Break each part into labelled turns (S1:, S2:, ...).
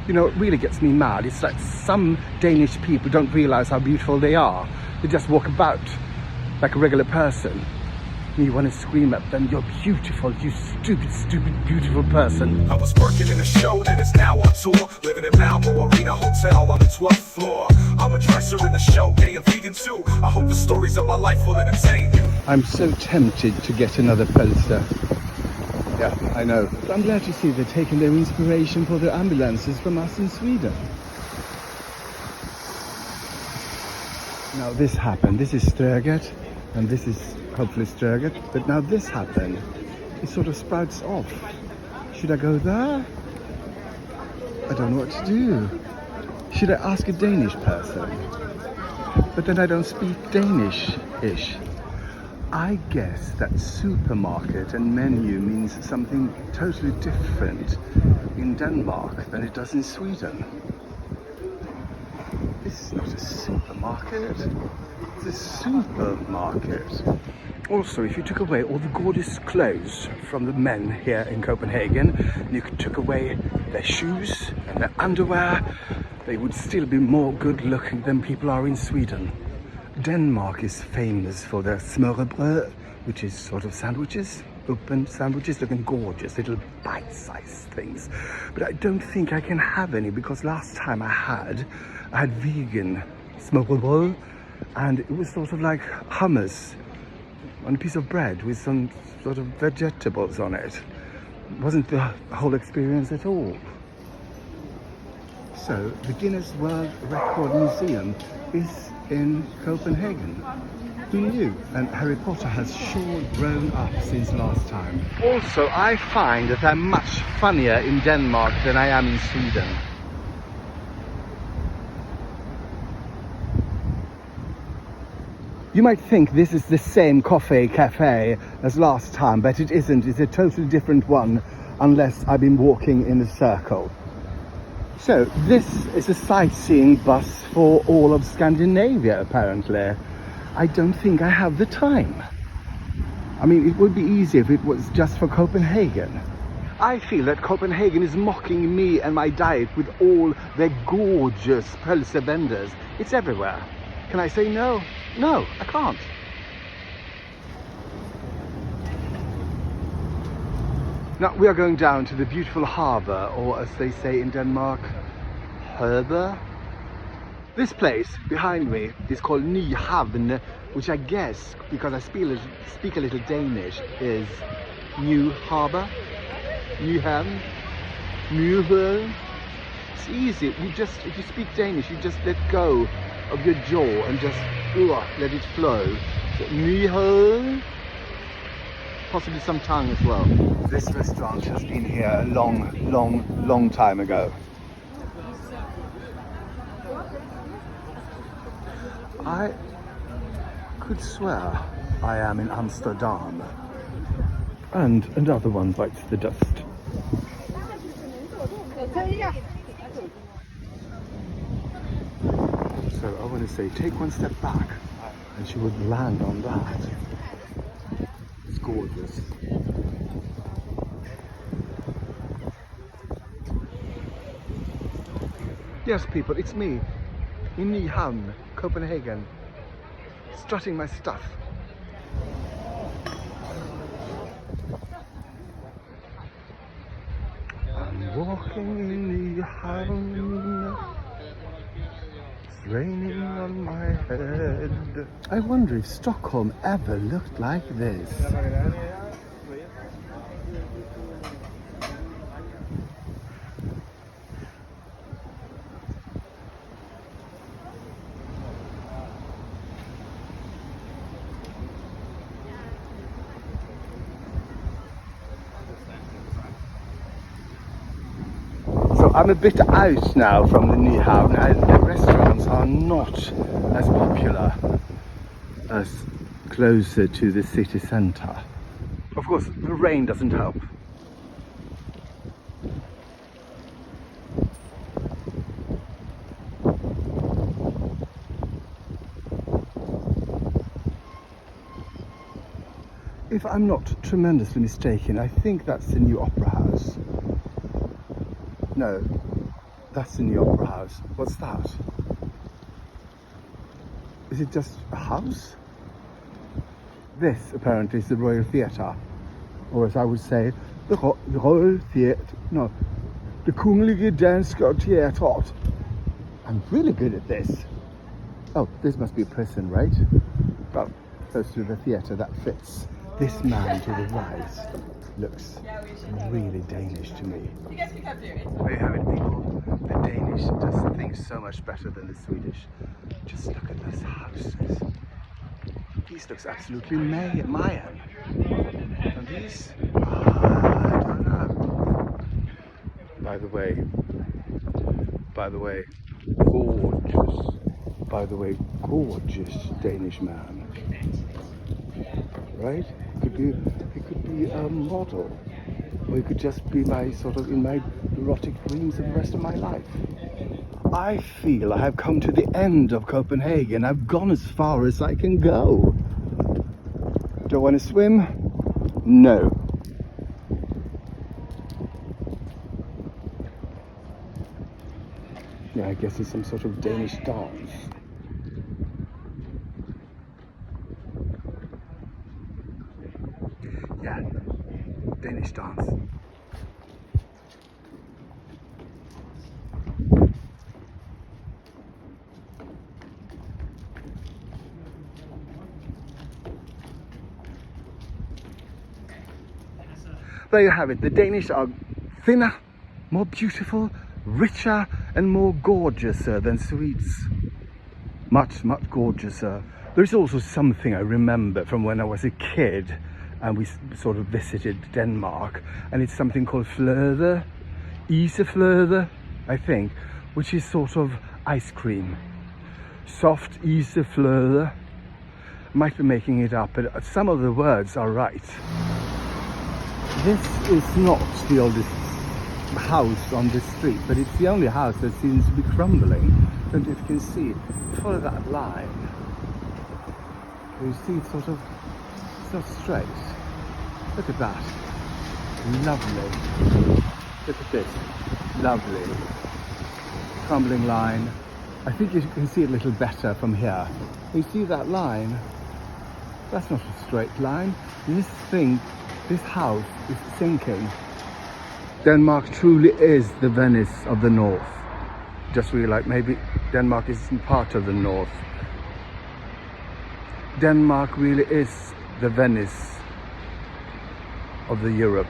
S1: You know, it really gets me mad. It's like some Danish people don't realize how beautiful they are. They just walk about like a regular person. And you want to scream at them, you're beautiful, you stupid, stupid, beautiful person.
S2: I was working in a show that is now on tour, living in Malmö Arena Hotel on the 12th floor. I'm a dresser in the show, gay and vegan too. I hope the stories of my life will entertain you.
S1: I'm so tempted to get another poster. Yeah, I know. But I'm glad to see they're taking their inspiration for their ambulances from us in Sweden. Now this happened. This is Strøget, and this is hopefully Strøget. But now this happened. It sort of sprouts off. Should I go there? I don't know what to do. Should I ask a Danish person? But then I don't speak Danish-ish. I guess that supermarket and menu means something totally different in Denmark than it does in Sweden. This is not a supermarket, it's a supermarket. Also, if you took away all the gorgeous clothes from the men here in Copenhagen, and you took away their shoes and their underwear, they would still be more good looking than people are in Sweden. Denmark is famous for their smørrebrød, which is sort of sandwiches, open sandwiches, looking gorgeous, little bite-sized things. But I don't think I can have any because last time I had vegan smørrebrød, and it was sort of like hummus on a piece of bread with some sort of vegetables on it. It wasn't the whole experience at all. So the Guinness World Record Museum is in Copenhagen. Who knew? And Harry Potter has sure grown up since last time. Also, I find that I'm much funnier in Denmark than I am in Sweden. You might think this is the same cafe as last time, but it isn't. It's a totally different one, unless I've been walking in a circle. So this is a sightseeing bus for all of Scandinavia, apparently. I don't think I have the time. I mean, it would be easy if it was just for Copenhagen. I feel that Copenhagen is mocking me and my diet with all their gorgeous pølse vendors. It's everywhere. Can I say no? No, I can't. Now we are going down to the beautiful harbour, or as they say in Denmark, harbour. This place behind me is called Nyhavn, which I guess, because I speak a little Danish, is new harbour. Nyhavn. Nyhavn. It's easy. If you speak Danish, you just let go of your jaw and just let it flow. So, Nyhavn. Possibly some tongue as well. This restaurant has been here a long time ago. I could swear I am in Amsterdam. And another one bites the dust. So I want to say, take one step back, and she would land on that. It's gorgeous. Yes, people, it's me in Nyhavn, Copenhagen, strutting my stuff. I'm walking in Nyhavn. It's raining on my head. I wonder if Stockholm ever looked like this. So I'm a bit out now from the Nyhavn, and the restaurants are not as popular as closer to the city centre. Of course, the rain doesn't help. If I'm not tremendously mistaken, I think that's the new opera house. No, That's in the Opera House. What's that? Is it just a house? This apparently is the Royal Theatre, or as I would say, the Royal Theatre. No, the Kunglige Danske Teatret. I'm really good at this. Oh, this must be a prison, right? Well, close to the theatre, that fits. This man to the right looks really Danish to me. There you have it, people. The Danish does things so much better than the Swedish. Just look at those houses. These looks absolutely Mayan. And these, I don't know. By the way, gorgeous Danish man. Right? He could be a model, or he could just be my in my erotic dreams of the rest of my life. I feel I have come to the end of Copenhagen. I've gone as far as I can go. Do I want to swim? No. Yeah, I guess it's some sort of Danish dance. Yeah, Danish dance. There you have it. The Danish are thinner, more beautiful, richer and more gorgeouser than Swedes. Much, much gorgeouser. There's also something I remember from when I was a kid and we sort of visited Denmark, and it's something called fløde, isefløde, I think, which is sort of ice cream. Soft isefløde. Might be making it up, but some of the words are right. This is not the oldest house on this street, but it's the only house that seems to be crumbling. And if you can see, follow that line. You see it's it's not straight. Look at that. Lovely. Look at this. Lovely. Crumbling line. I think you can see it a little better from here. You see that line? That's not a straight line. This house is sinking. Denmark truly is the Venice of the North. Just really like maybe Denmark isn't part of the North. Denmark really is the Venice of the Europe.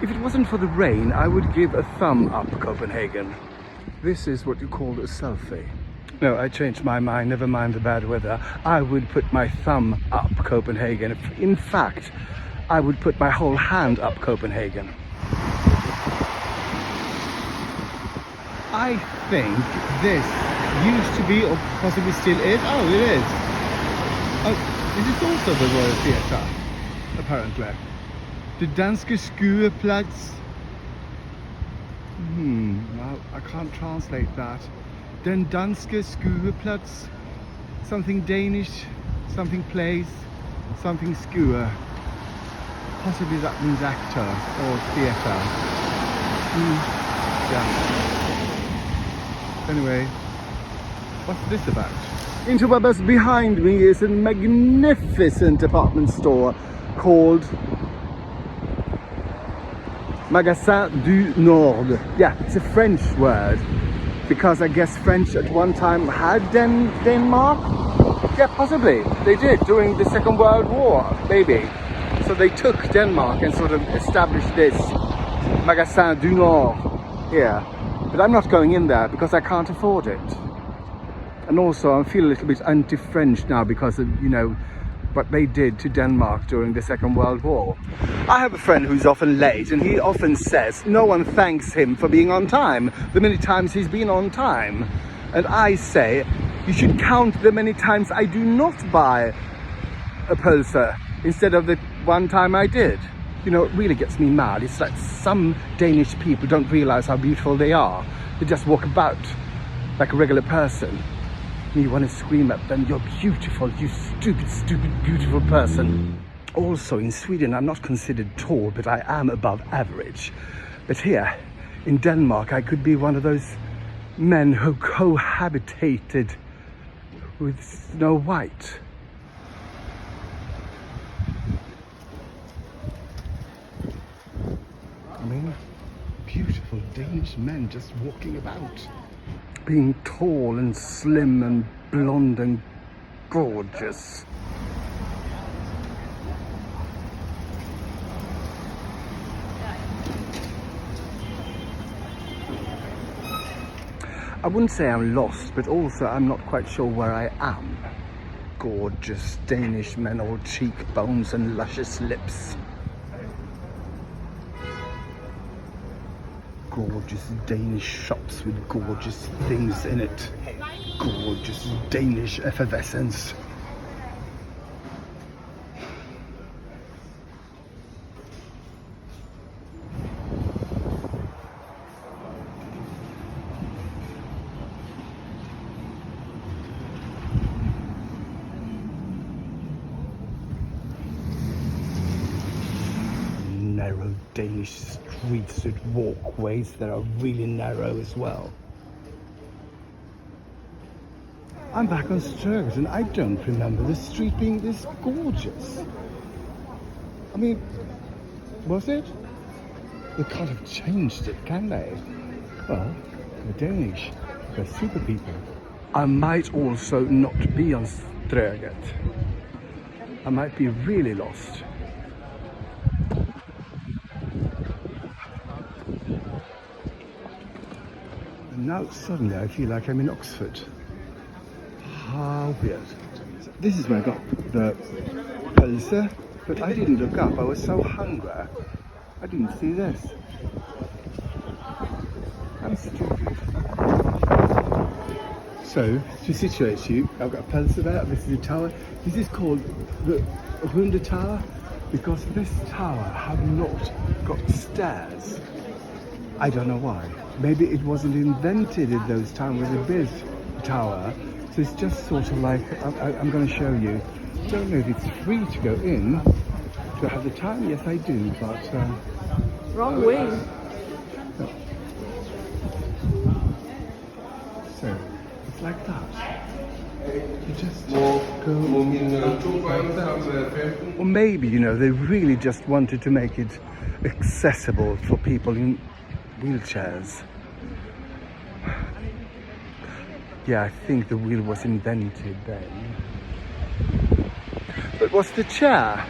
S1: If it wasn't for the rain, I would give a thumb up Copenhagen. This is what you call a selfie. No, I changed my mind, never mind the bad weather. I would put my thumb up Copenhagen. In fact, I would put my whole hand up Copenhagen. I think this used to be, or possibly still is, oh it is. Oh, this is also the Royal Theatre, apparently. The Danske Skueplads. Well, I can't translate that. Den Danske Skueplads. Something Danish, something place, something skewer. Possibly that means actor or theatre. Yeah. Anyway, what's this about? Into my bus behind me is a magnificent department store called Magasin du Nord. Yeah, it's a French word, because I guess French at one time had Denmark. Yeah, possibly. They did during the Second World War, maybe. So they took Denmark and sort of established this Magasin du Nord here. But I'm not going in there because I can't afford it. And also I feel a little bit anti-French now because of, you know, what they did to Denmark during the Second World War. I have a friend who's often late, and he often says no one thanks him for being on time, the many times he's been on time. And I say, you should count the many times I do not buy a pølse instead of the one time I did. You know, it really gets me mad. It's like some Danish people don't realize how beautiful they are. They just walk about like a regular person. And you want to scream at them, you're beautiful, you stupid, stupid, beautiful person. Also in Sweden, I'm not considered tall, but I am above average. But here in Denmark, I could be one of those men who cohabitated with Snow White. I mean, beautiful Danish men just walking about, being tall and slim and blonde and gorgeous. I wouldn't say I'm lost, but also I'm not quite sure where I am. Gorgeous Danish men, all cheekbones and luscious lips. Gorgeous Danish shops with gorgeous things in it. Gorgeous Danish effervescence. Narrow Danish streets with walkways that are really narrow as well. I'm back on Strøget and I don't remember the street being this gorgeous. I mean, was it? They can't have changed it, can they? Well, the Danish, they're super people. I might also not be on Strøget. I might be really lost. And now suddenly I feel like I'm in Oxford. How weird. This is where I got the pølse, but I didn't look up. I was so hungry. I didn't see this. I'm stupid. So, to situate you, I've got a pølse there. This is the tower. This is called the Runde Tower because this tower have not got stairs. I don't know why. Maybe it wasn't invented in those times with a big tower. So it's just sort of like, I'm going to show you. Don't know if it's free to go in. Do I have the time? Yes, I do, but...
S3: Wrong way.
S1: No. So, it's like that. You just go... Or maybe, you know, they really just wanted to make it accessible for people in wheelchairs. Yeah, I think the wheel was invented then. But what's the chair?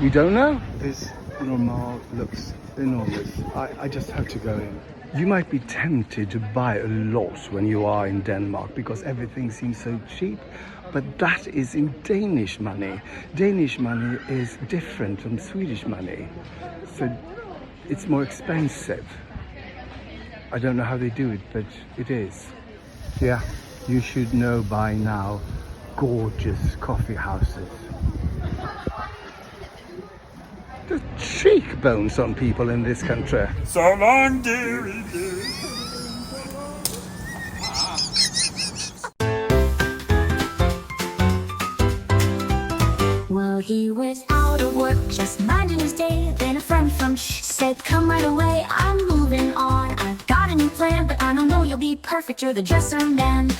S1: We don't know. This normal looks enormous. I just have to go in. You might be tempted to buy a lot when you are in Denmark because everything seems so cheap, but that is in Danish money. Danish money is different from Swedish money, so it's more expensive. I don't know how they do it, but it is. Yeah, you should know by now, gorgeous coffee houses. The cheekbones on people in this country.
S2: So long, dearie, dearie.
S4: Well, he was out of work, just minding his day. Then a friend from said, come right away, I'm moving on. I've got a new plan, but I don't know you'll be perfect. You're the dresser man.